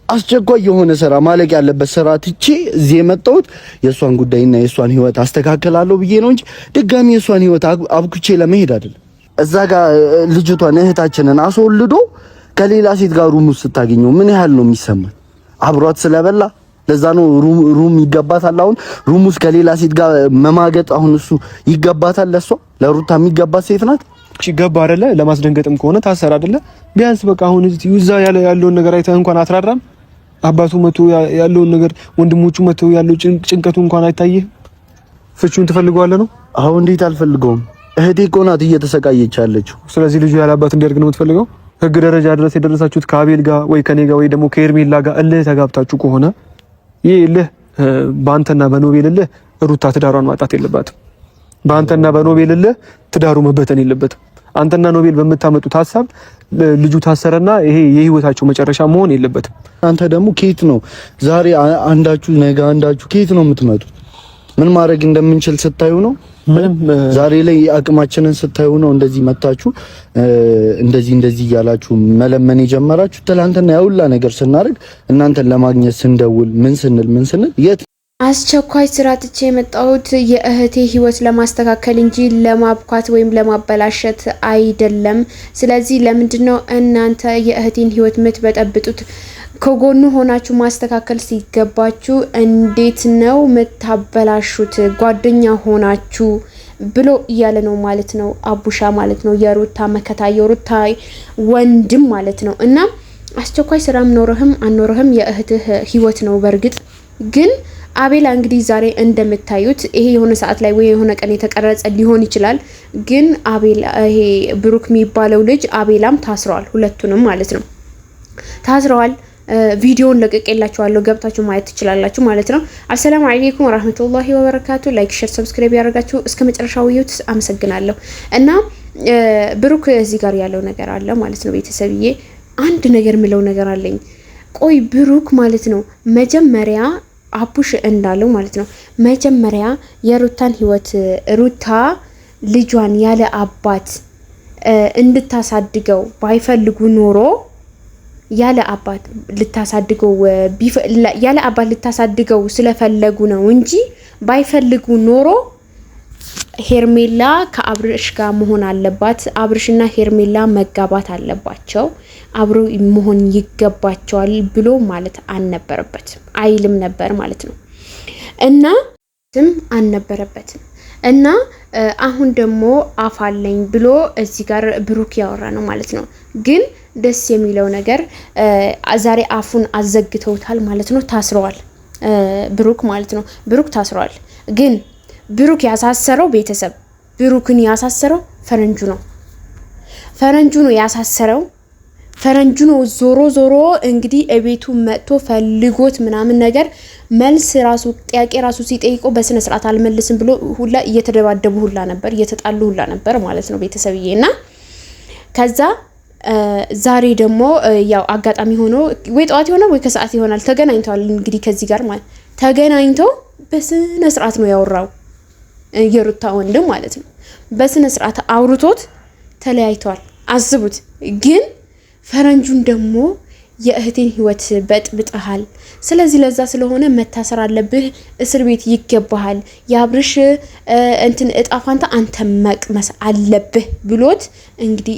አስቸኳይ የሆነ ስራ ማለቅ ያለበት ስራ ትቼ እዚህ የመጣሁት የእሷን ጉዳይና የእሷን ህይወት አስተካክላለሁ ብዬ ነው እንጂ ድጋሚ የእሷን ህይወት አብኩቼ ለመሄድ አይደለም። እዛ ጋር ልጅቷን እህታችንን አስወልዶ ከሌላ ሴት ጋር ሩም ውስጥ ስታገኘው ምን ያህል ነው የሚሰማው? አብሯት ስለበላ ለዛ ነው ሩም ይገባታል። አሁን ሩም ውስጥ ከሌላ ሴት ጋር መማገጥ አሁን እሱ ይገባታል። ለሷ ለሩታ የሚገባት ሴት ናት። ይገባ አይደለ? ለማስደንገጥም ከሆነ ታሰር አይደለ? ቢያንስ በቃ አሁን እዛ ያለውን ነገር አይተህ እንኳን አትራራም? አባቱ መቶ ያለውን ነገር ወንድሞቹ መቶ ያለው ጭንቀቱ እንኳን አይታይህ? ፍቹን ትፈልገዋለህ ነው? አሁን እንዴት አልፈልገውም? እህቴ እኮ ናት እየተሰቃየች ያለችው። ስለዚህ ልጁ ያለ አባት እንዲያድግ ነው የምትፈልገው? ህግ ደረጃ ድረስ የደረሳችሁት ከአቤል ጋር ወይ ከኔ ጋር ወይ ደግሞ ከኤርሜላ ጋር እልህ ተጋብታችሁ ከሆነ ይህ እልህ በአንተና በኖቤል እልህ ሩታ ትዳሯን ማጣት የለባትም። በአንተና በኖቤል እልህ ትዳሩ መበተን የለበትም። አንተና ኖቤል በምታመጡት ሐሳብ ልጁ ታሰረና ይሄ የህይወታቸው መጨረሻ መሆን የለበትም። አንተ ደግሞ ኬት ነው ዛሬ አንዳችሁ ነገ አንዳችሁ ኬት ነው የምትመጡት? ምን ማድረግ እንደምንችል ስታዩ ነው። ምንም ዛሬ ላይ አቅማችንን ስታዩ ነው እንደዚህ መታችሁ እንደዚህ እያላችሁ መለመን የጀመራችሁ። ትላንትና ያውላ ነገር ስናደርግ እናንተን ለማግኘት ስንደውል ምን ስንል የት አስቸኳይ ስራ ትቼ የመጣሁት የእህቴ ህይወት ለማስተካከል እንጂ ለማብኳት ወይም ለማበላሸት አይደለም። ስለዚህ ለምንድነው እናንተ የእህቴን ህይወት የምትበጠብጡት? ከጎኑ ሆናችሁ ማስተካከል ሲገባችሁ እንዴት ነው የምታበላሹት? ጓደኛ ሆናችሁ ብሎ እያለ ነው ማለት ነው አቡሻ ማለት ነው። የሩታ መከታ የሩታ ወንድም ማለት ነው። እና አስቸኳይ ስራም ኖርህም አኖርህም የእህትህ ህይወት ነው። በርግጥ ግን አቤላ እንግዲህ ዛሬ እንደምታዩት ይሄ የሆነ ሰዓት ላይ ወይ የሆነ ቀን የተቀረጸ ሊሆን ይችላል። ግን አቤላ ይሄ ብሩክ የሚባለው ልጅ አቤላም ታስረዋል። ሁለቱንም ማለት ነው ታስረዋል። ቪዲዮውን ለቀቀላችኋለሁ ገብታችሁ ማየት ትችላላችሁ ማለት ነው። አሰላሙ አለይኩም ወራህመቱላሂ ወበረካቱ። ላይክ ሼር ሰብስክራይብ ያደርጋችሁ እስከ መጨረሻው ይዩት። አመሰግናለሁ። እና ብሩክ እዚህ ጋር ያለው ነገር አለ ማለት ነው። ቤተሰብዬ አንድ ነገር ምለው ነገር አለኝ። ቆይ ብሩክ ማለት ነው መጀመሪያ አቡሽ እንዳለው ማለት ነው መጀመሪያ የሩታን ህይወት ሩታ ልጇን ያለ አባት እንድታሳድገው ባይፈልጉ ኖሮ ያለ አባት ልታሳድገው ስለፈለጉ ነው እንጂ ባይፈልጉ ኖሮ ሄርሜላ ከአብርሽ ጋር መሆን አለባት። አብርሽና ሄርሜላ መጋባት አለባቸው። አብሮ መሆን ይገባቸዋል ብሎ ማለት አልነበረበትም። አይልም ነበር ማለት ነው። እና አልነበረበትም። እና አሁን ደግሞ አፋለኝ ብሎ እዚህ ጋር ብሩክ ያወራ ነው ማለት ነው። ግን ደስ የሚለው ነገር ዛሬ አፉን አዘግተውታል ማለት ነው። ታስረዋል ብሩክ ማለት ነው። ብሩክ ታስረዋል። ግን ብሩክ ያሳሰረው ቤተሰብ ብሩክን ያሳሰረው ፈረንጁ ነው ያሳሰረው። ፈረንጁ ነው ዞሮ እንግዲህ እቤቱ መጥቶ ፈልጎት ምናምን ነገር መልስ ራሱ ጥያቄ ራሱ ሲጠይቆ በስነ ስርዓት አልመልስም ብሎ ሁላ እየተደባደቡ ሁላ ነበር፣ እየተጣሉ ሁላ ነበር ማለት ነው ቤተሰብዬና ከዛ ዛሬ ደግሞ ያው አጋጣሚ ሆኖ ወይ ጠዋት ይሆናል ወይ ከሰዓት ይሆናል ተገናኝተዋል። እንግዲህ ከዚህ ጋር ማለት ተገናኝተው በስነ ስርዓት ነው ያወራው የሩታ ወንድም ማለት ነው። በስነ ስርዓት አውርቶት ተለያይተዋል። አስቡት። ግን ፈረንጁን ደግሞ የእህቴን ህይወት በጥብጠሃል፣ ስለዚህ ለዛ ስለሆነ መታሰር አለብህ፣ እስር ቤት ይገባሃል፣ የአብርሽ እንትን እጣፋንታ አንተ መቅመስ አለብህ ብሎት እንግዲህ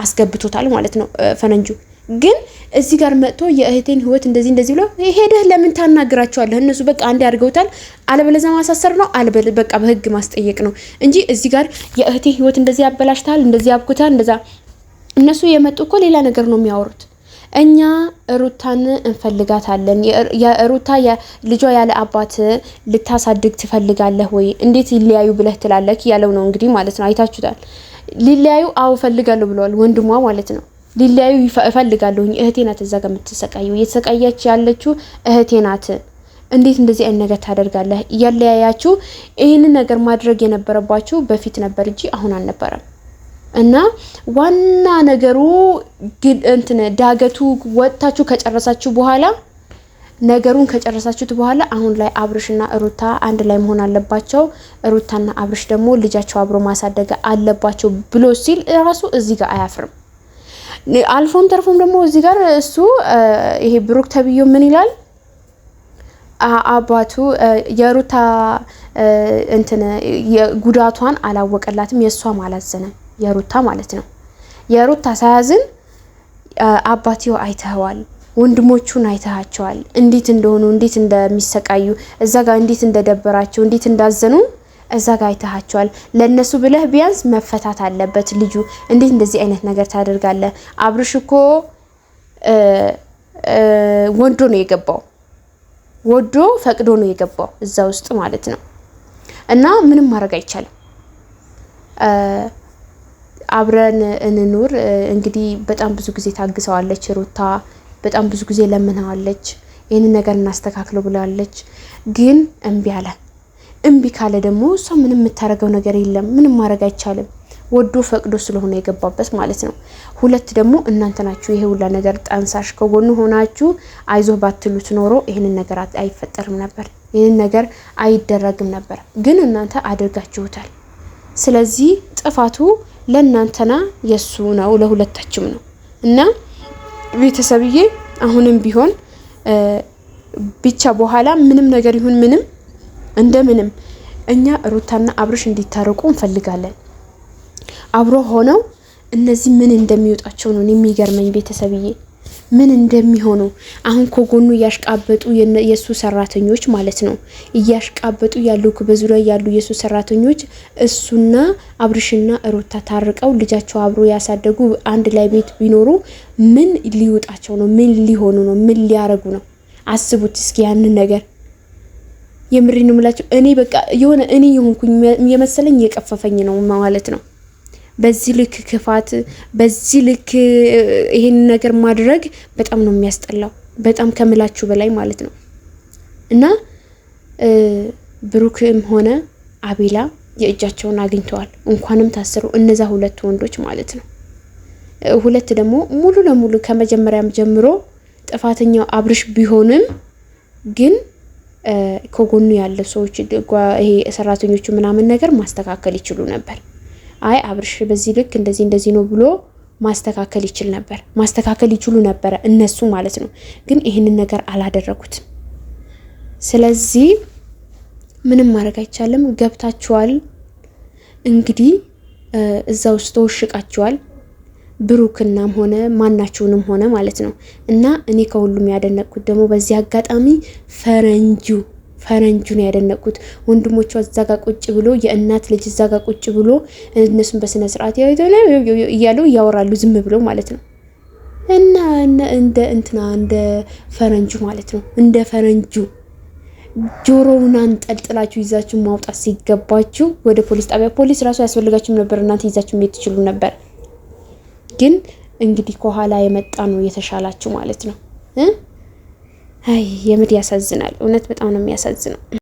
አስገብቶታል ማለት ነው ፈረንጁ። ግን እዚህ ጋር መጥቶ የእህቴን ህይወት እንደዚህ ብሎ ሄደህ ለምን ታናግራቸዋለህ? እነሱ በቃ አንዴ አድርገውታል። አለበለዚያ ማሳሰር ነው፣ በቃ በህግ ማስጠየቅ ነው እንጂ እዚህ ጋር የእህቴ ህይወት እንደዚህ ያበላሽታል፣ እንደዚህ ያብኩታል፣ እንደዛ እነሱ የመጡ እኮ ሌላ ነገር ነው የሚያወሩት። እኛ ሩታን እንፈልጋታለን። የሩታ ልጇ ያለ አባት ልታሳድግ ትፈልጋለህ ወይ? እንዴት ይለያዩ ብለህ ትላለህ ያለው ነው እንግዲህ ማለት ነው። አይታችሁታል። ሊለያዩ አው ፈልጋለሁ ብለዋል ወንድሟ ማለት ነው። ሊለያዩ ይፈልጋለሁ። እህቴ ናት እዛ ጋር የምትሰቃየው፣ እየተሰቃየች ያለችው እህቴ ናት። እንዴት እንደዚህ አይነት ነገር ታደርጋለህ? ያለያያችሁ ይሄንን ነገር ማድረግ የነበረባችሁ በፊት ነበር እንጂ አሁን አልነበረም። እና ዋና ነገሩ እንትን ዳገቱ ወጣችሁ ከጨረሳችሁ በኋላ ነገሩን ከጨረሳችሁት በኋላ አሁን ላይ አብርሽና ሩታ አንድ ላይ መሆን አለባቸው። ሩታና አብርሽ ደግሞ ልጃቸው አብሮ ማሳደግ አለባቸው ብሎ ሲል ራሱ እዚህ ጋር አያፍርም። አልፎም ተርፎም ደግሞ እዚህ ጋር እሱ ይሄ ብሩክ ተብዮ ምን ይላል? አባቱ የሩታ እንትን የጉዳቷን አላወቀላትም፣ የሷም አላዘነም፣ የሩታ ማለት ነው። የሩታ ሳያዝን አባትዮ አይተዋል፣ ወንድሞቹን አይተሃቸዋል፣ እንዴት እንደሆኑ እንዴት እንደሚሰቃዩ እዛ ጋር እንዴት እንደደበራቸው እንዴት እንዳዘኑ እዛ ጋር አይተሃቸዋል። ለነሱ ብለህ ቢያንስ መፈታት አለበት ልጁ። እንዴት እንደዚህ አይነት ነገር ታደርጋለህ? አብርሽ እኮ ወንዶ ነው የገባው፣ ወዶ ፈቅዶ ነው የገባው እዛ ውስጥ ማለት ነው። እና ምንም ማድረግ አይቻልም። አብረን እንኑር እንግዲህ በጣም ብዙ ጊዜ ታግሰዋለች ሩታ፣ በጣም ብዙ ጊዜ ለምናዋለች፣ ይሄንን ነገር እናስተካክለው ብላለች። ግን እምቢ አለ። እምቢ ካለ ደግሞ እሷ ምንም የምታረገው ነገር የለም፣ ምንም ማድረግ አይቻልም። ወዶ ፈቅዶ ስለሆነ የገባበት ማለት ነው። ሁለት ደግሞ እናንተ ናችሁ ይሄ ሁላ ነገር ጠንሳሽ። ከጎኑ ሆናችሁ አይዞህ ባትሉት ኖሮ ይሄንን ነገር አይፈጠርም ነበር፣ ይሄንን ነገር አይደረግም ነበር። ግን እናንተ አድርጋችሁታል። ስለዚህ ጥፋቱ ለእናንተና የሱ ነው፣ ለሁለታችሁም ነው። እና ቤተሰብዬ አሁንም ቢሆን ብቻ በኋላ ምንም ነገር ይሁን ምንም እንደምንም እኛ ሩታና አብርሽ እንዲታረቁ እንፈልጋለን። አብሮ ሆነው እነዚህ ምን እንደሚወጣቸው ነው የሚገርመኝ ቤተሰብዬ፣ ምን እንደሚሆኑ አሁን ከጎኑ እያሽቃበጡ የሱ ሰራተኞች ማለት ነው እያሽቃበጡ ያሉ በዙሪያ ያሉ የሱ ሰራተኞች እሱና አብርሽና ሩታ ታርቀው ልጃቸው አብሮ ያሳደጉ አንድ ላይ ቤት ቢኖሩ ምን ሊወጣቸው ነው? ምን ሊሆኑ ነው? ምን ሊያረጉ ነው? አስቡት እስኪ ያንን ነገር። የምሬን ነው የምላችሁ። እኔ በቃ የሆነ እኔ የሆንኩኝ የመሰለኝ የቀፈፈኝ ነው ማለት ነው። በዚህ ልክ ክፋት፣ በዚህ ልክ ይሄን ነገር ማድረግ በጣም ነው የሚያስጠላው፣ በጣም ከምላችሁ በላይ ማለት ነው። እና ብሩክም ሆነ አቤላ የእጃቸውን አግኝተዋል። እንኳንም ታስሩ እነዛ ሁለት ወንዶች ማለት ነው። ሁለት ደግሞ ሙሉ ለሙሉ ከመጀመሪያም ጀምሮ ጥፋተኛው አብርሽ ቢሆንም ግን ከጎኑ ያለ ሰዎች ይሄ ሰራተኞቹ ምናምን ነገር ማስተካከል ይችሉ ነበር። አይ አብርሽ በዚህ ልክ እንደዚህ ነው ብሎ ማስተካከል ይችል ነበር፣ ማስተካከል ይችሉ ነበር እነሱ ማለት ነው። ግን ይሄንን ነገር አላደረጉትም። ስለዚህ ምንም ማድረግ አይቻልም። ገብታችኋል እንግዲህ እዛ ውስጥ ተወሽቃችኋል፣ ብሩክናም ሆነ ማናችሁንም ሆነ ማለት ነው። እና እኔ ከሁሉም ያደነቅኩት ደግሞ በዚህ አጋጣሚ ፈረንጁን ያደነቅኩት። ወንድሞቿ እዛ ጋር ቁጭ ብሎ የእናት ልጅ እዛ ጋር ቁጭ ብሎ እነሱን በስነ ስርዓት እያሉ እያወራሉ ዝም ብሎ ማለት ነው። እና እንደ ፈረንጁ ማለት ነው። እንደ ፈረንጁ ጆሮውን አንጠልጥላችሁ ይዛችሁ ማውጣት ሲገባችሁ ወደ ፖሊስ ጣቢያ፣ ፖሊስ ራሱ ያስፈልጋችሁም ነበር፣ እናንተ ይዛችሁ መሄድ ትችሉ ነበር። ግን እንግዲህ ከኋላ የመጣ ነው የተሻላችሁ ማለት ነው። አይ የምር ያሳዝናል። እውነት በጣም ነው የሚያሳዝነው።